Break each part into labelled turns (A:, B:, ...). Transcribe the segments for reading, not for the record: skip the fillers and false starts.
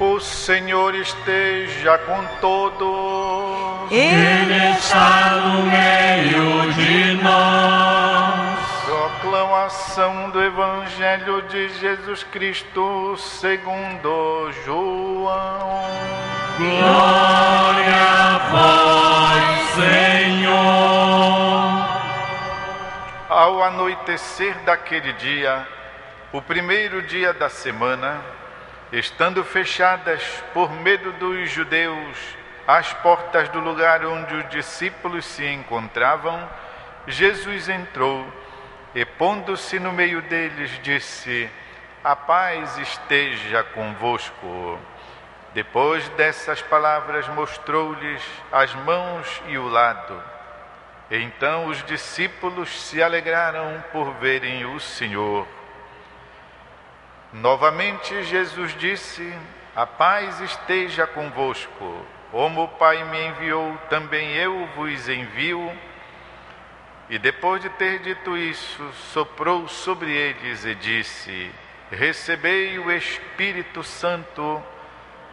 A: O Senhor esteja com todos.
B: Ele está no meio de nós.
A: Proclamação do Evangelho de Jesus Cristo segundo João.
B: Glória a vós, Senhor.
A: Ao anoitecer daquele dia, o primeiro dia da semana, estando fechadas por medo dos judeus as portas do lugar onde os discípulos se encontravam, Jesus entrou e, pondo-se no meio deles, disse: a paz esteja convosco. Depois dessas palavras, mostrou-lhes as mãos e o lado. Então os discípulos se alegraram por verem o Senhor. Novamente Jesus disse: a paz esteja convosco. Como o Pai me enviou, também eu vos envio. E depois de ter dito isso, soprou sobre eles e disse: recebei o Espírito Santo.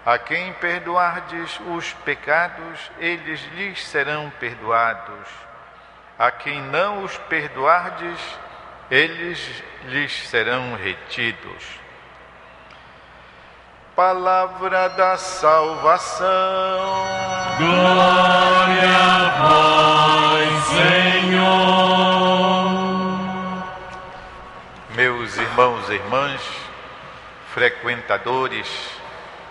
A: A quem perdoardes os pecados, eles lhes serão perdoados. A quem não os perdoardes, eles lhes serão retidos. Palavra da salvação.
B: Glória a vós, Senhor.
A: Meus irmãos e irmãs, frequentadores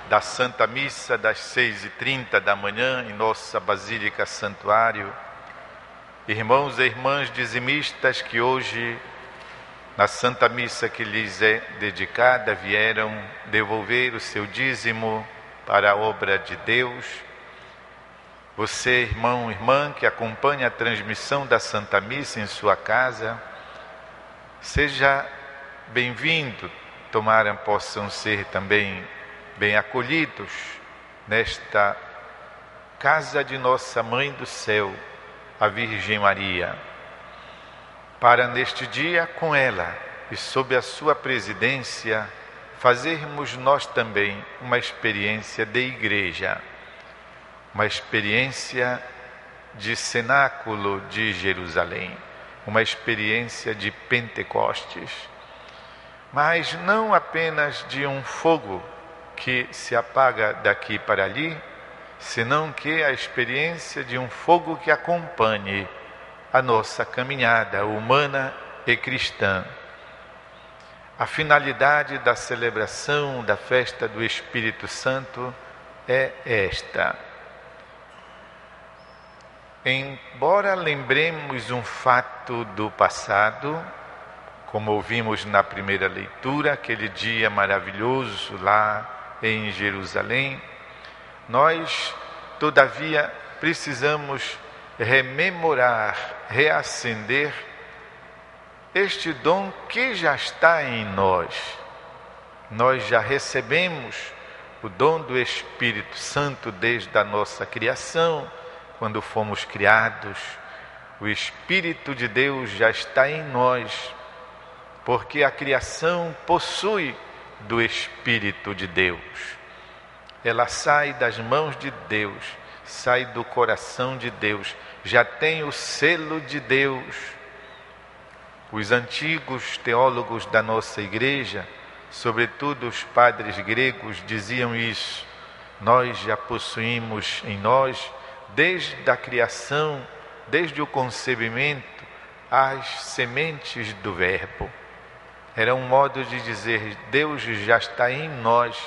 A: da Santa Missa das 6h30 da manhã em nossa Basílica Santuário, irmãos e irmãs dizimistas que hoje, na Santa Missa que lhes é dedicada, vieram devolver o seu dízimo para a obra de Deus. Você, irmão, irmã, que acompanha a transmissão da Santa Missa em sua casa, seja bem-vindo. Tomara possam ser também bem acolhidos nesta casa de nossa Mãe do Céu, a Virgem Maria, para neste dia com ela e sob a sua presidência fazermos nós também uma experiência de igreja, uma experiência de cenáculo de Jerusalém, uma experiência de Pentecostes, mas não apenas de um fogo que se apaga daqui para ali, senão que a experiência de um fogo que acompanhe a nossa caminhada humana e cristã. A finalidade da celebração da festa do Espírito Santo é esta. Embora lembremos um fato do passado, como ouvimos na primeira leitura, aquele dia maravilhoso lá em Jerusalém, nós, todavia, precisamos rememorar, reacender este dom que já está em nós. Nós já recebemos o dom do Espírito Santo desde a nossa criação, quando fomos criados. O Espírito de Deus já está em nós, porque a criação possui do Espírito de Deus. Ela sai das mãos de Deus, sai do coração de Deus, já tem o selo de Deus. Os antigos teólogos da nossa igreja, sobretudo os padres gregos, diziam isso. Nós já possuímos em nós, desde a criação, desde o concebimento, as sementes do Verbo. Era um modo de dizer: Deus já está em nós,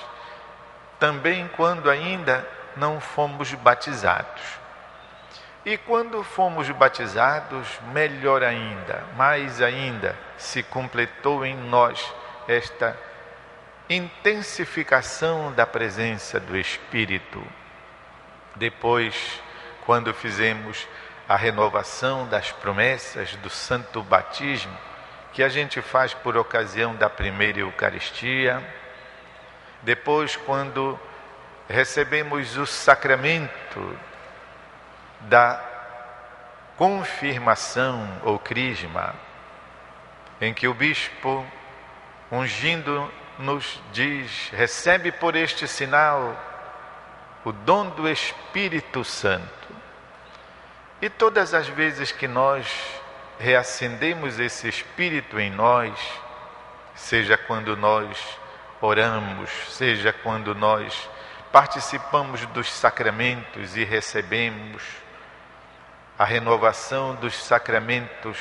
A: também quando ainda não fomos batizados. E quando fomos batizados, melhor ainda, mais ainda, se completou em nós esta intensificação da presença do Espírito. Depois, quando fizemos a renovação das promessas do Santo Batismo, que a gente faz por ocasião da primeira Eucaristia, depois quando recebemos o sacramento da confirmação ou crisma, em que o bispo, ungindo nos diz: recebe por este sinal o dom do Espírito Santo. E todas as vezes que nós reacendemos esse Espírito em nós, seja quando nós oramos, seja quando nós participamos dos sacramentos e recebemos a renovação dos sacramentos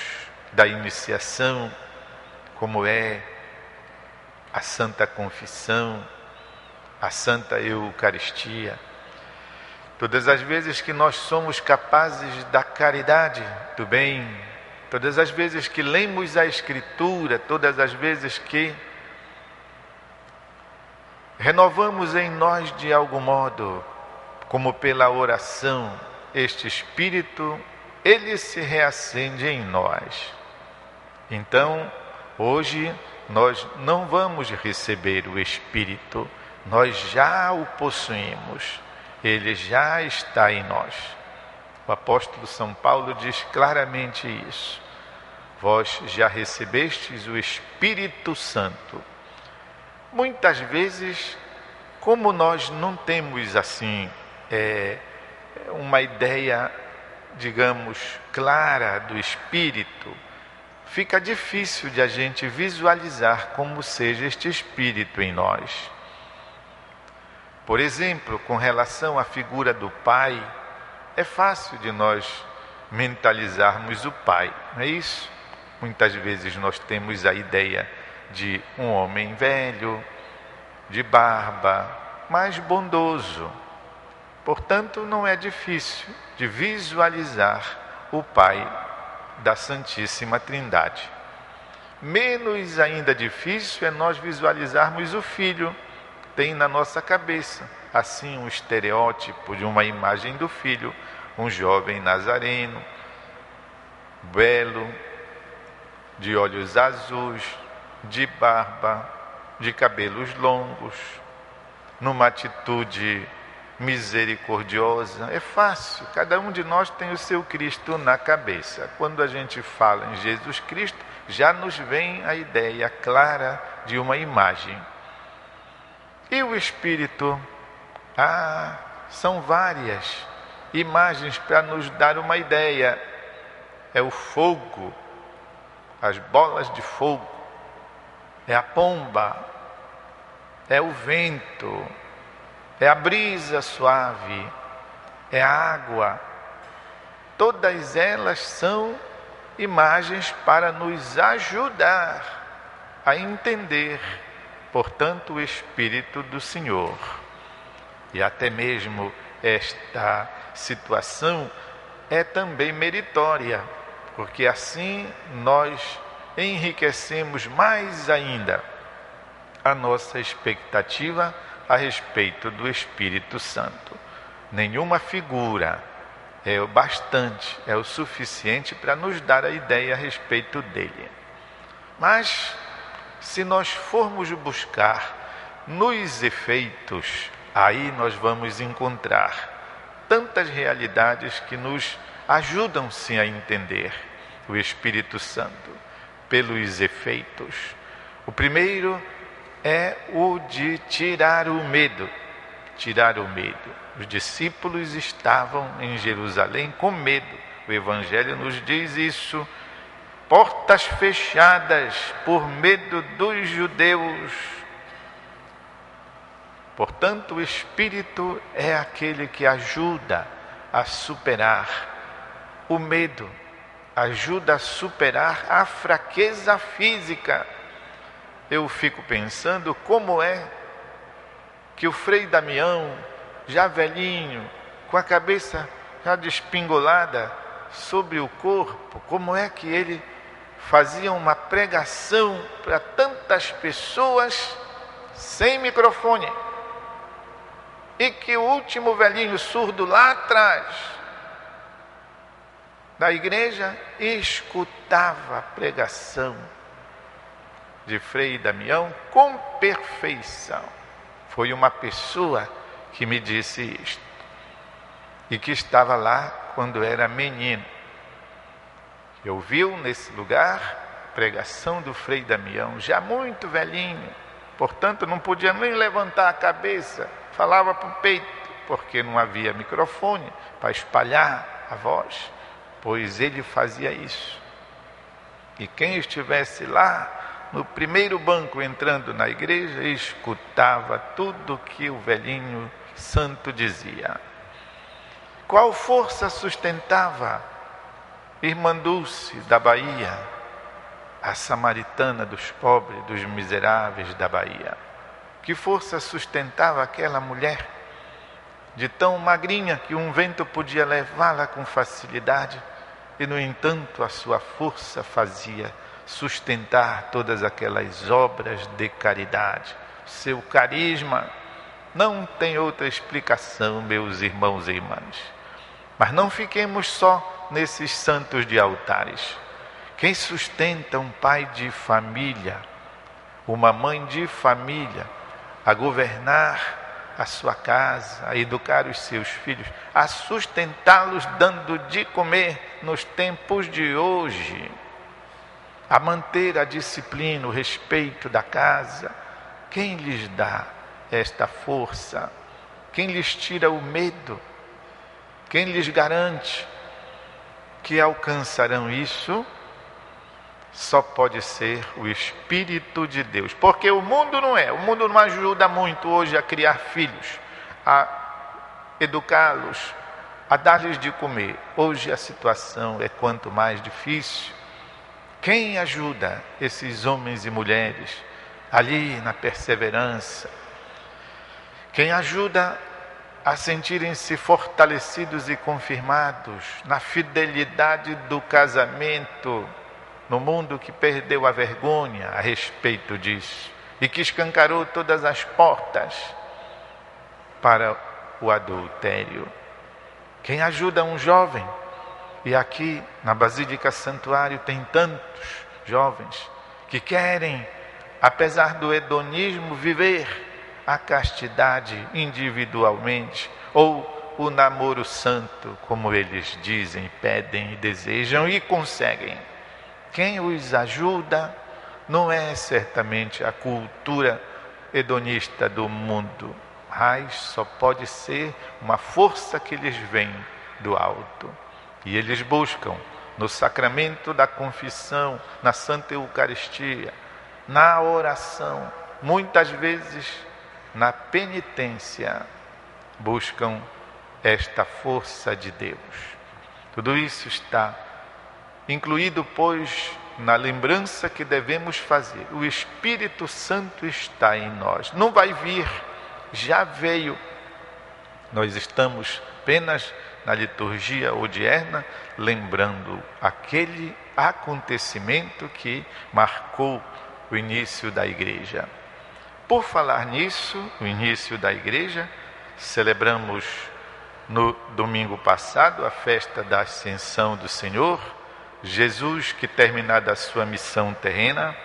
A: da iniciação, como é a Santa Confissão, a Santa Eucaristia. Todas as vezes que nós somos capazes da caridade, do bem, todas as vezes que lemos a Escritura, todas as vezes que renovamos em nós de algum modo, como pela oração, este Espírito, ele se reacende em nós. Então, hoje, nós não vamos receber o Espírito, nós já o possuímos, ele já está em nós. O apóstolo São Paulo diz claramente isso. Vós já recebestes o Espírito Santo. Muitas vezes, como nós não temos assim uma ideia, digamos, clara do Espírito, fica difícil de a gente visualizar como seja este Espírito em nós. Por exemplo, com relação à figura do Pai, é fácil de nós mentalizarmos o Pai, não é isso? Muitas vezes nós temos a ideia de um homem velho, de barba, mas bondoso. Portanto, não é difícil de visualizar o Pai da Santíssima Trindade. Menos ainda difícil é nós visualizarmos o Filho. Tem na nossa cabeça, assim, um estereótipo de uma imagem do Filho, um jovem nazareno, belo, de olhos azuis, de barba, de cabelos longos, numa atitude misericordiosa. É fácil, cada um de nós tem o seu Cristo na cabeça. Quando a gente fala em Jesus Cristo, já nos vem a ideia clara de uma imagem. E o Espírito? São várias imagens para nos dar uma ideia. É o fogo, as bolas de fogo, é a pomba, é o vento, é a brisa suave, é a água. Todas elas são imagens para nos ajudar a entender, portanto, o Espírito do Senhor. E até mesmo esta situação é também meritória, porque assim nós enriquecemos mais ainda a nossa expectativa a respeito do Espírito Santo. Nenhuma figura é o bastante, é o suficiente para nos dar a ideia a respeito dele. Mas, se nós formos buscar nos efeitos, aí nós vamos encontrar tantas realidades que nos ajudam sim a entender o Espírito Santo pelos efeitos. O primeiro é o de tirar o medo. Tirar o medo. Os discípulos estavam em Jerusalém com medo. O Evangelho nos diz isso. Portas fechadas por medo dos judeus. Portanto, o Espírito é aquele que ajuda a superar o medo, ajuda a superar a fraqueza física. Eu fico pensando como é que o Frei Damião, já velhinho, com a cabeça já despingolada sobre o corpo, como é que ele fazia uma pregação para tantas pessoas sem microfone, e que o último velhinho surdo lá atrás da igreja escutava a pregação de Frei Damião com perfeição. Foi uma pessoa que me disse isto, e que estava lá quando era menino. Ouviu nesse lugar a pregação do Frei Damião, já muito velhinho, portanto não podia nem levantar a cabeça, falava para o peito, porque não havia microfone para espalhar a voz, pois ele fazia isso. E quem estivesse lá no primeiro banco entrando na igreja, escutava tudo que o velhinho santo dizia. Qual força sustentava Irmã Dulce da Bahia, a samaritana dos pobres, dos miseráveis da Bahia? Que força sustentava aquela mulher, de tão magrinha que um vento podia levá-la com facilidade, e no entanto a sua força fazia sustentar todas aquelas obras de caridade. Seu carisma não tem outra explicação, meus irmãos e irmãs. Mas não fiquemos só nesses santos de altares. Quem sustenta um pai de família, uma mãe de família, a governar a sua casa, a educar os seus filhos, a sustentá-los dando de comer nos tempos de hoje, a manter a disciplina, o respeito da casa, quem lhes dá esta força? Quem lhes tira o medo? Quem lhes garante que alcançarão isso? Só pode ser o Espírito de Deus, porque o mundo não ajuda muito hoje a criar filhos, a educá-los, a dar-lhes de comer. Hoje a situação é quanto mais difícil. Quem ajuda esses homens e mulheres ali na perseverança? Quem ajuda a sentirem-se fortalecidos e confirmados na fidelidade do casamento, no mundo que perdeu a vergonha a respeito disso e que escancarou todas as portas para o adultério? Quem ajuda um jovem? E aqui na Basílica Santuário tem tantos jovens que querem, apesar do hedonismo, viver a castidade individualmente, ou o namoro santo, como eles dizem, pedem e desejam e conseguem. Quem os ajuda não é certamente a cultura hedonista do mundo, mas só pode ser uma força que lhes vem do alto. E eles buscam no sacramento da confissão, na Santa Eucaristia, na oração, muitas vezes na penitência, buscam esta força de Deus. Tudo isso está incluído, pois, na lembrança que devemos fazer. O Espírito Santo está em nós. Não vai vir, já veio. Nós estamos apenas na liturgia odierna, lembrando aquele acontecimento que marcou o início da igreja. Por falar nisso, o início da igreja, celebramos no domingo passado a festa da Ascensão do Senhor. Jesus, que terminada a sua missão terrena,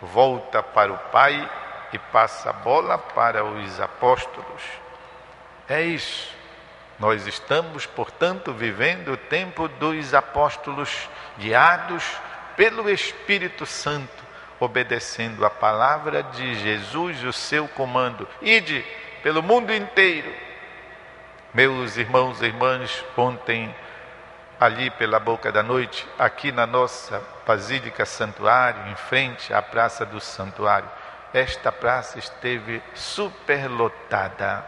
A: volta para o Pai e passa a bola para os apóstolos. É isso. Nós estamos, portanto, vivendo o tempo dos apóstolos, guiados pelo Espírito Santo, obedecendo a palavra de Jesus, o seu comando. Ide pelo mundo inteiro. Meus irmãos e irmãs, ontem, ali pela boca da noite, aqui na nossa Basílica Santuário, em frente à Praça do Santuário, esta praça esteve superlotada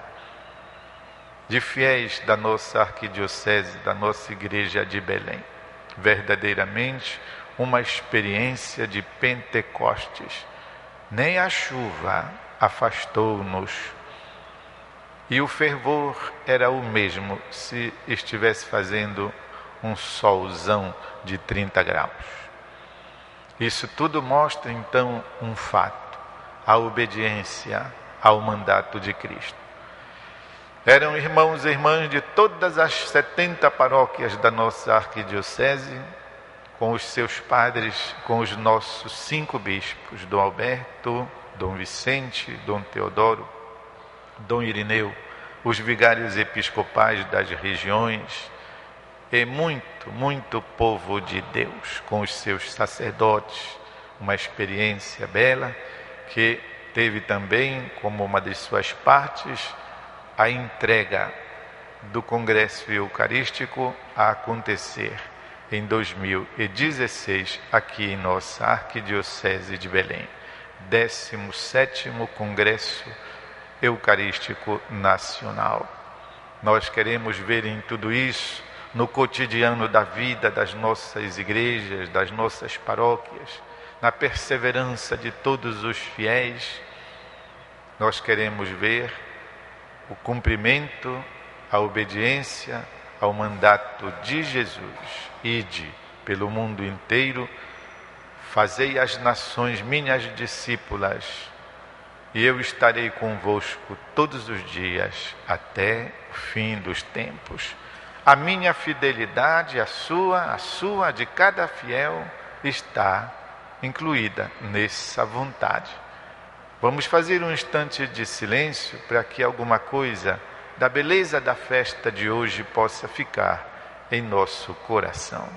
A: de fiéis da nossa arquidiocese, da nossa igreja de Belém. Verdadeiramente uma experiência de Pentecostes. Nem a chuva afastou-nos. E o fervor era o mesmo se estivesse fazendo um solzão de 30 graus. Isso tudo mostra então um fato: a obediência ao mandato de Cristo. Eram irmãos e irmãs de todas as 70 paróquias da nossa arquidiocese, com os seus padres, com os nossos 5 bispos, Dom Alberto, Dom Vicente, Dom Teodoro, Dom Irineu, os vigários episcopais das regiões, e muito povo de Deus, com os seus sacerdotes, uma experiência bela que teve também como uma de suas partes a entrega do Congresso Eucarístico a acontecer em 2016 aqui em nossa Arquidiocese de Belém. 17º Congresso Eucarístico Nacional. Nós queremos ver em tudo isso, no cotidiano da vida das nossas igrejas, das nossas paróquias, na perseverança de todos os fiéis, nós queremos ver o cumprimento, a obediência ao mandato de Jesus. Ide pelo mundo inteiro, fazei as nações minhas discípulas, e eu estarei convosco todos os dias, até o fim dos tempos. A minha fidelidade, a sua, de cada fiel, está incluída nessa vontade. Vamos fazer um instante de silêncio para que alguma coisa da beleza da festa de hoje possa ficar em nosso coração.